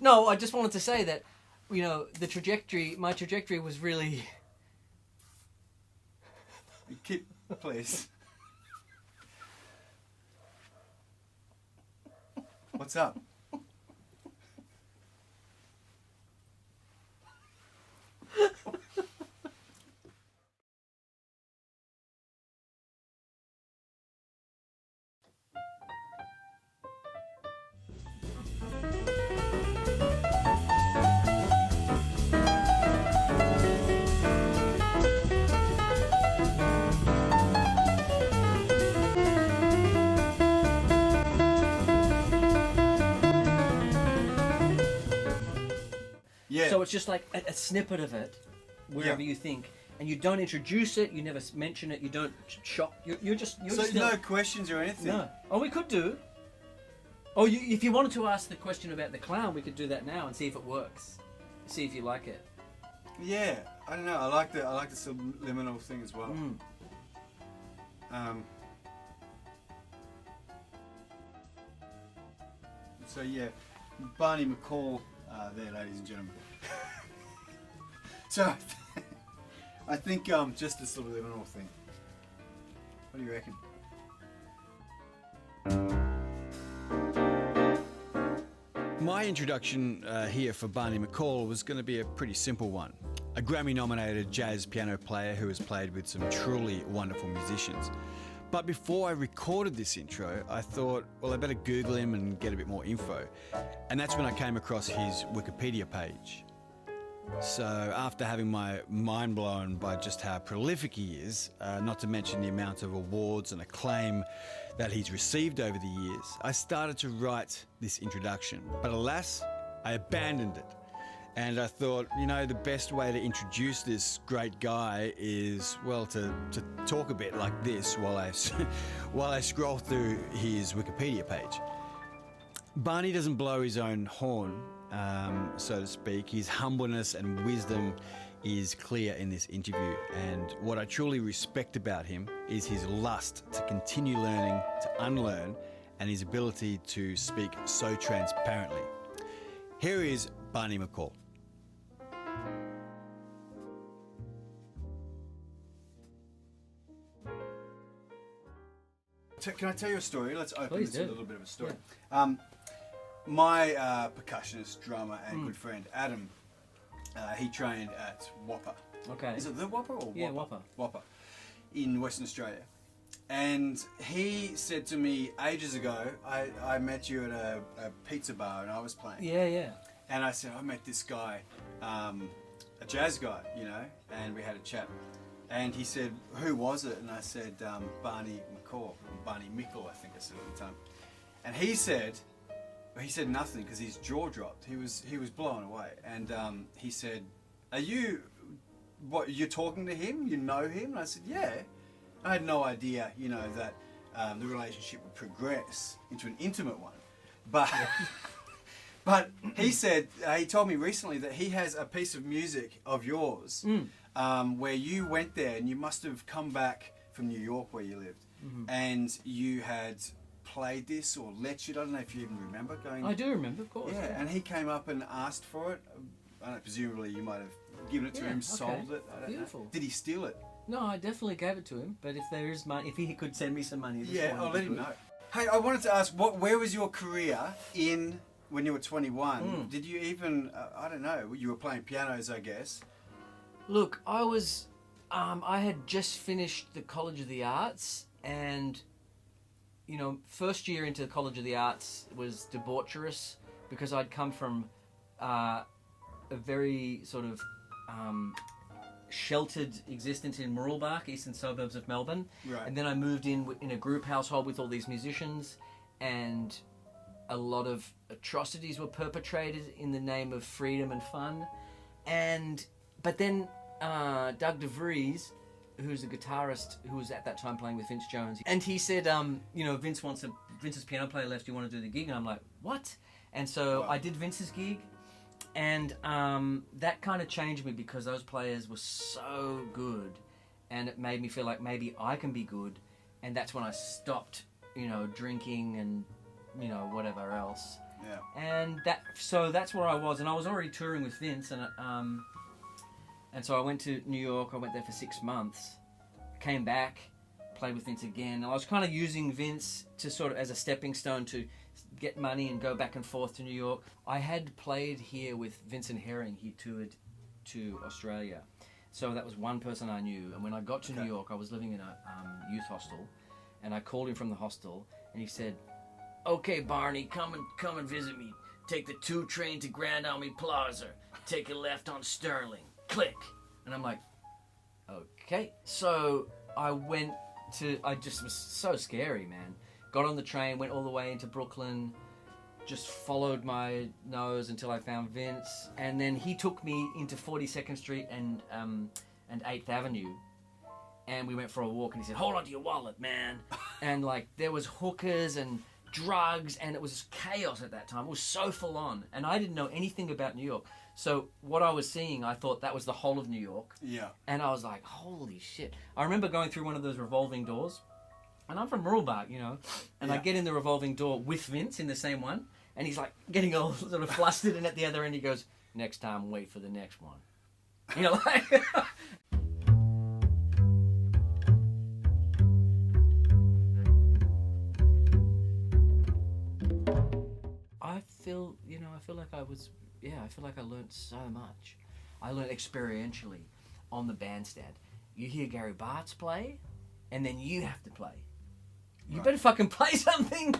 No, I just wanted to say that, my trajectory was really... Keep, please. What's up? Yeah. So it's just like a snippet of it, wherever you think, and you don't introduce it, you never mention it, you don't shock. You're so still... no questions or anything. No. Oh, we could do. Oh, if you wanted to ask the question about the clown, we could do that now and see if it works. See if you like it. Yeah, I don't know. I like the subliminal thing as well. So yeah, Barney Mcall there, ladies and gentlemen. So I think just the subliminal thing. What do you reckon? My introduction here for Barney Mcall was going to be a pretty simple one. A Grammy-nominated jazz piano player who has played with some truly wonderful musicians. But before I recorded this intro, I thought, well, I better Google him and get a bit more info. And that's when I came across his Wikipedia page. So after having my mind blown by just how prolific he is, not to mention the amount of awards and acclaim that he's received over the years, I started to write this introduction. But alas, I abandoned it. And I thought, the best way to introduce this great guy is, well, to talk a bit like this while I scroll through his Wikipedia page. Barney doesn't blow his own horn, so to speak. His humbleness and wisdom is clear in this interview, and what I truly respect about him is his lust to continue learning, to unlearn, and his ability to speak so transparently. Here is Barney Mcall. Can I tell you a story? Let's open Please this do. with a little bit of a story. Yeah. My percussionist, drummer, and good friend Adam, he trained at Whopper. Okay. Is it the Whopper or Whopper? Yeah, Whopper. Whopper, in Western Australia. And he said to me ages ago, I met you at a pizza bar and I was playing. Yeah. And I said, I met this guy, a jazz guy, and we had a chat. And he said, who was it? And I said, Barney Mcall, or Barney Mcall, I think I said at the time. And he said nothing because his jaw dropped. He was blown away. And he said, you're talking to him? You know him? And I said, yeah. I had no idea, that the relationship would progress into an intimate one. But he said, he told me recently that he has a piece of music of yours where you went there and you must have come back from New York where you lived, and you had played this or lectured. I don't know if you even remember going. I do remember, of course. Yeah, and he came up and asked for it. I don't know, presumably you might have given it to him, sold it. I don't Beautiful. know. Did he steal it? No, I definitely gave it to him. But if there is money, if he could send me some money, I'll let him know. Hey, I wanted to ask, where was your career in when you were 21? Did you even, I don't know, you were playing pianos, I guess. Look, I was, I had just finished the College of the Arts, and, first year into the College of the Arts was debaucherous because I'd come from a very sort of sheltered existence in Mooroolbark, eastern suburbs of Melbourne. Right. And then I moved in a group household with all these musicians, and a lot of atrocities were perpetrated in the name of freedom and fun. But then Doug DeVries, who's a guitarist who was at that time playing with Vince Jones, and he said, Vince's piano player left, you want to do the gig? And I'm like, what? And so I did Vince's gig, and that kind of changed me because those players were so good, and it made me feel like maybe I can be good, and that's when I stopped, drinking and, whatever else. And that's where I was, and I was already touring with Vince, and so I went to New York. I went there for 6 months, came back, played with Vince again. And I was kind of using Vince to sort of as a stepping stone to get money and go back and forth to New York. I had played here with Vincent Herring. He toured to Australia, so that was one person I knew. And when I got to New York, I was living in a youth hostel, and I called him from the hostel, and he said, "Okay, Barney, come and visit me. Take the 2 train to Grand Army Plaza. Take a left on Sterling. Click." And I'm like, okay. So I just was so scary, man. Got on the train, went all the way into Brooklyn, just followed my nose until I found Vince. And then he took me into 42nd Street and 8th Avenue. And we went for a walk, and he said, "Hold on to your wallet, man." And like, there was hookers and drugs, and it was chaos at that time. It was so full on, and I didn't know anything about New York. So what I was seeing, I thought that was the whole of New York. Yeah. And I was like, holy shit. I remember going through one of those revolving doors, and I'm from Muralbark, and I get in the revolving door with Vince in the same one, and he's like getting all sort of flustered, and at the other end he goes, "Next time, wait for the next one." Like... I feel like I learned so much. I learned experientially on the bandstand. You hear Gary Bartz play, and then you have to play. You better fucking play something.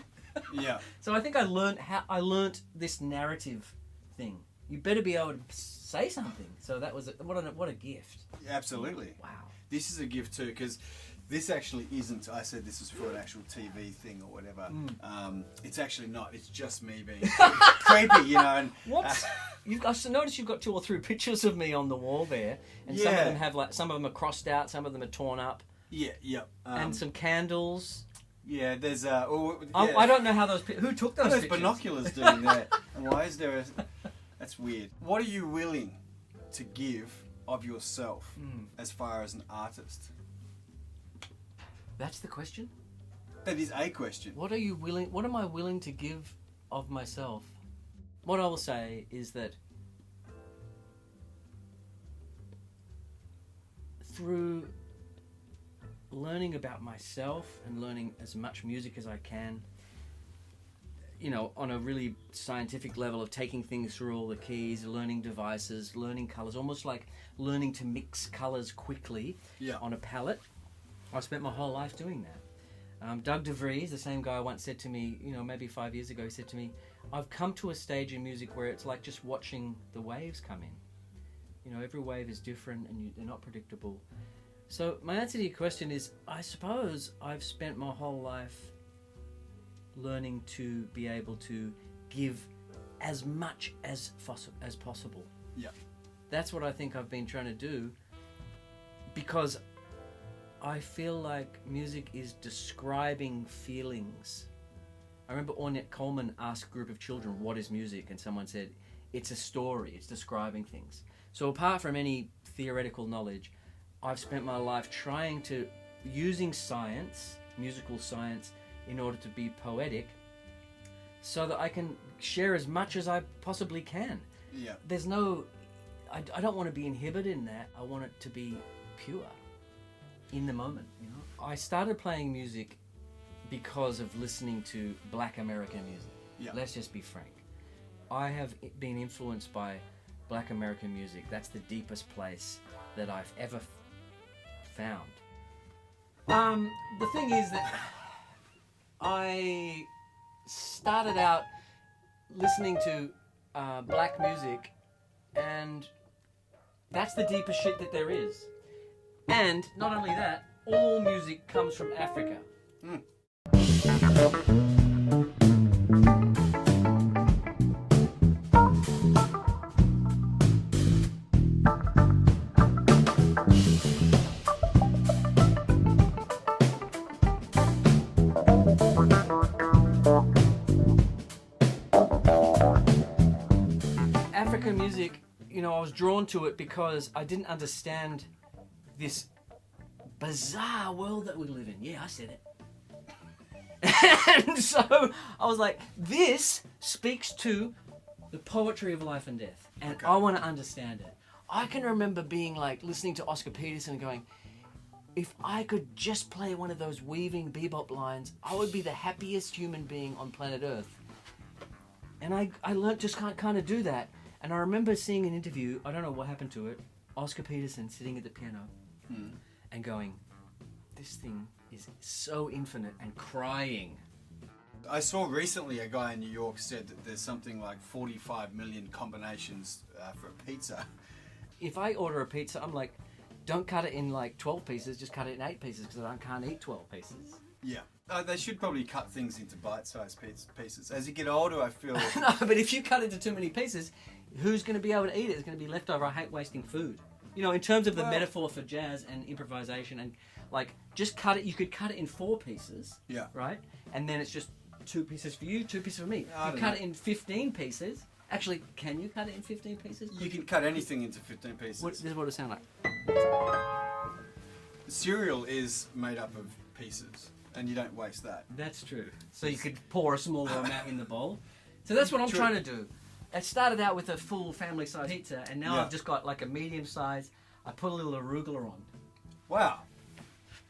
Yeah. So I think I learned this narrative thing. You better be able to say something. So that was what a gift. Absolutely. Wow. This is a gift too, because this actually isn't. I said this is for an actual TV thing or whatever. It's actually not. It's just me being creepy, And what? I noticed you've got 2 or 3 pictures of me on the wall there, and some of them have some of them are crossed out, some of them are torn up. Yeah. And some candles. Yeah, there's I don't know how who took those pictures? Binoculars doing that. And why is there that's weird. What are you willing to give of yourself as far as an artist? That's the question? That is a question. What am I willing to give of myself? What I will say is that through learning about myself and learning as much music as I can, on a really scientific level of taking things through all the keys, learning devices, learning colors, almost like learning to mix colors quickly on a palette. I spent my whole life doing that. Doug DeVries, the same guy once said to me, maybe 5 years ago, he said to me, "I've come to a stage in music where it's like just watching the waves come in. Every wave is different and they're not predictable." So my answer to your question is, I suppose I've spent my whole life learning to be able to give as much as possible. Yeah. That's what I think I've been trying to do, because I feel like music is describing feelings. I remember Ornette Coleman asked a group of children, "What is music?" And someone said, "It's a story, it's describing things." So apart from any theoretical knowledge, I've spent my life trying to, using science, musical science, in order to be poetic, so that I can share as much as I possibly can. Yeah. There's I don't want to be inhibited in that. I want it to be pure, in the moment. I started playing music because of listening to Black American music. Yeah. Let's just be frank. I have been influenced by Black American music. That's the deepest place that I've ever found. The thing is that I started out listening to black music, and that's the deepest shit that there is. And not only that, all music comes from Africa. African music, I was drawn to it because I didn't understand this bizarre world that we live in. Yeah, I said it. And so I was like, this speaks to the poetry of life and death, and I want to understand it. I can remember being like listening to Oscar Peterson and going, if I could just play one of those weaving bebop lines, I would be the happiest human being on planet Earth. And I learned just kind of do that. And I remember seeing an interview, I don't know what happened to it, Oscar Peterson sitting at the piano and going, this thing is so infinite, and crying. I saw recently a guy in New York said that there's something like 45 million combinations for a pizza. If I order a pizza, I'm like, don't cut it in like 12 pieces, just cut it in 8 pieces because I can't eat 12 pieces. Yeah. They should probably cut things into bite-sized pieces. As you get older, I feel... No, but if you cut it into too many pieces, who's going to be able to eat it? It's going to be leftover. I hate wasting food. You know, in terms of the metaphor for jazz and improvisation, and like, just cut it. You could cut it in 4 pieces. Yeah. Right? And then it's just 2 pieces for you, 2 pieces for me. You cut it in 15 pieces. Actually, can you cut it in 15 pieces? You can cut anything into 15 pieces. This is what it sounds like. Cereal is made up of pieces, and you don't waste that. That's true. So you could pour a smaller amount in the bowl. So that's what I'm trying to do. I started out with a full family-size pizza, and now I've just got like a medium size. I put a little arugula on. Wow.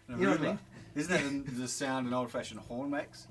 You know what I mean? Isn't that the sound an old-fashioned horn makes?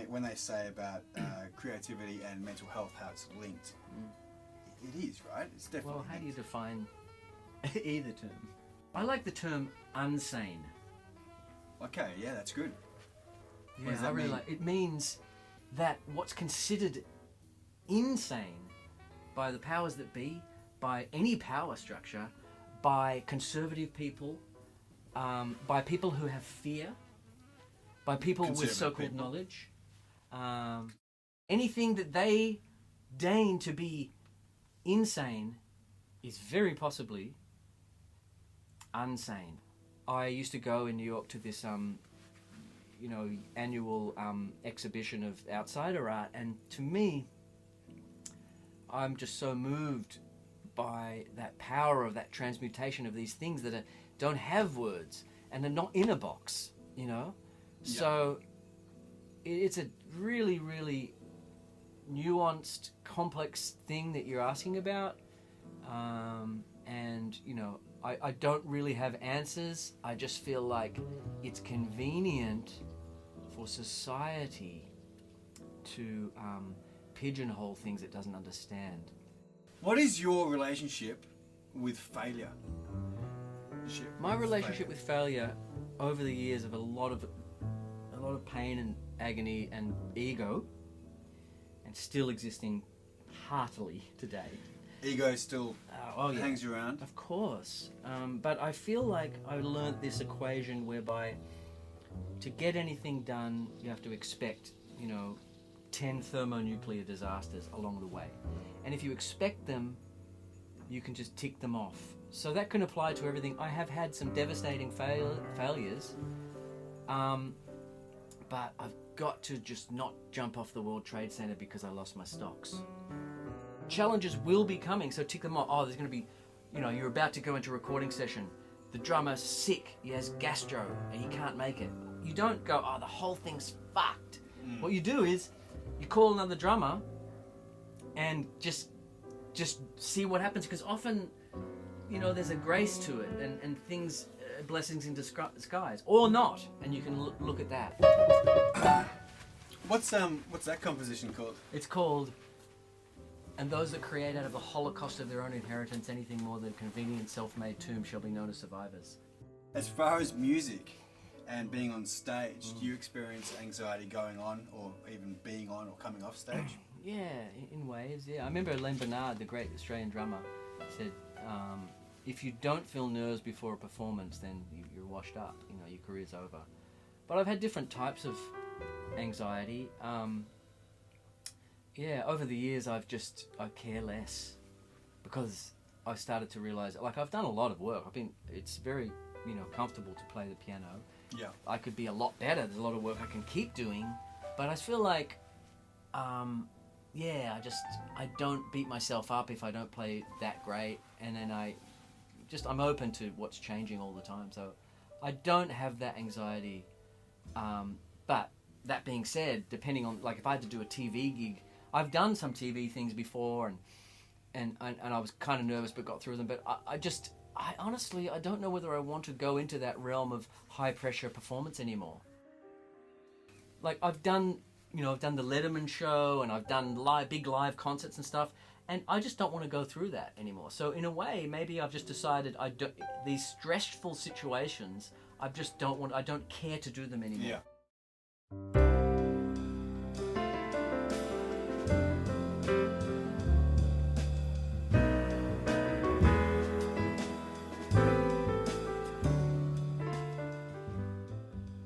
When they say about creativity and mental health, how it's linked, it is, right? It's definitely. Well, how do you define either term? I like the term unsane. Okay, yeah, that's good. Yeah, I really like. It means that what's considered insane by the powers that be, by any power structure, by conservative people, by people who have fear, by people with so-called knowledge, anything that they deign to be insane is very possibly unsane. I used to go in New York to this, annual exhibition of outsider art, and to me, I'm just so moved by that power of that transmutation of these things that don't have words and are not in a box, you know? Yeah. So it's a really, really nuanced, complex thing that you're asking about. And, I don't really have answers. I just feel like it's convenient for society to pigeonhole things it doesn't understand. What is your relationship with failure? My relationship with failure over the years of a lot of pain and agony and ego, and still existing heartily today. Ego still hangs around? Of course. But I feel like I learned this equation whereby to get anything done, you have to expect, 10 thermonuclear disasters along the way. And if you expect them, you can just tick them off. So that can apply to everything. I have had some devastating failures, but I've got to just not jump off the World Trade Center because I lost my stocks. Challenges will be coming, so tick them off. Oh, there's going to be, you're about to go into a recording session. The drummer's sick, he has gastro, and he can't make it. You don't go, the whole thing's fucked. What you do is, you call another drummer, and just see what happens, because often, there's a grace to it, and things, blessings in disguise, or not, and you can look at that. What's that composition called? It's called And those that create out of the holocaust of their own inheritance anything more than a convenient self-made tomb shall be known as survivors. As far as music and being on stage, do you experience anxiety going on or even being on or coming off stage? Yeah, in waves, yeah. I remember Len Bernard, the great Australian drummer, said, if you don't feel nerves before a performance, then you're washed up, you know, your career's over. But I've had different types of anxiety. Over the years I care less because I've started to realise, like, I've done a lot of work. It's very, comfortable to play the piano. Yeah. I could be a lot better. There's a lot of work I can keep doing, but I feel like, I don't beat myself up if I don't play that great, and then I'm open to what's changing all the time, so I don't have that anxiety. But that being said, depending on, like, if I had to do a TV gig, I've done some TV things before, and I was kind of nervous but got through them, but I honestly don't know whether I want to go into that realm of high pressure performance anymore. Like, I've done the Letterman show, and I've done big live concerts and stuff, and I just don't want to go through that anymore. So in a way, maybe I've just decided these stressful situations, I don't care to do them anymore. Yeah.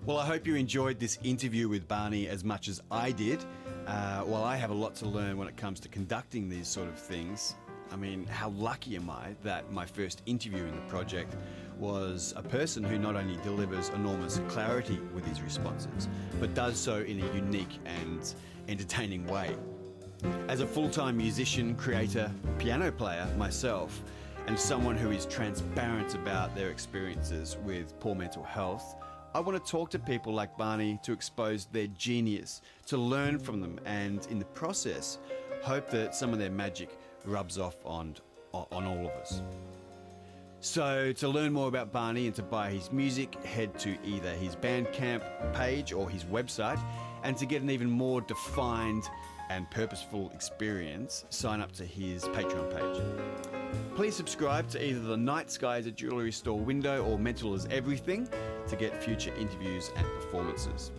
Well, I hope you enjoyed this interview with Barney as much as I did. While I have a lot to learn when it comes to conducting these sort of things, I mean, how lucky am I that my first interview in the project was a person who not only delivers enormous clarity with his responses, but does so in a unique and entertaining way. As a full-time musician, creator, piano player myself, and someone who is transparent about their experiences with poor mental health, I want to talk to people like Barney to expose their genius, to learn from them, and in the process, hope that some of their magic rubs off on all of us. So to learn more about Barney and to buy his music, head to either his Bandcamp page or his website, and to get an even more defined and purposeful experience, sign up to his Patreon page. Please subscribe to either the Night Sky is a Jewellery Store window or Mental is Everything to get future interviews and performances.